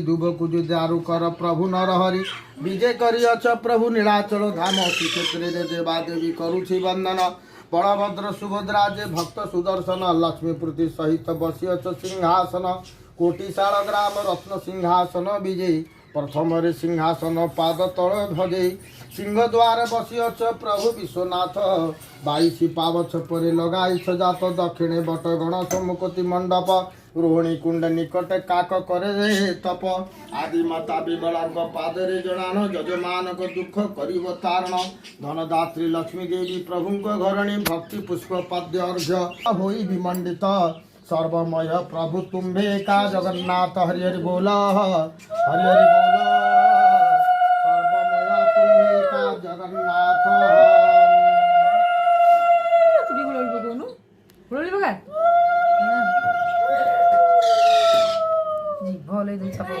दुब कुज दारु कर प्रभु नरहरि विजय करियछ प्रभु नीलाचल धाम श्रीक्षेत्र देवा देवी करुछि वंदन बलभद्र सुभद्रा जे भक्त सुदर्शन लक्ष्मी पूर्ति सहित बसियछ सिंहासन कोटिशाल ग्राम रत्न सिंहासन विजय प्रथम रे सिंहासन पाद तल भजे सिंह द्वार बसियछ प्रभु विश्वनाथ 22 पावछ परे लगाइछ जात दक्षिणे बटगण सम्मुखति मंडप रोहिणी कुंड निकट काक करे तप आदि माता विबलांग पादरे जणान जजमान को दुख करिव तारण धनदात्री लक्ष्मी देवी प्रभु घरणी भक्ति पुष्प पद्य अर्घ्य होई विमंडित सर्वमय प्रभु तुम्भे का जगन्नाथ हरि हरि बोला हरि हरि बोला सर्वमय तुम्भे का जगन्नाथ তুমি বলবো কোন বলবো কা জি ভালো দিন সবাই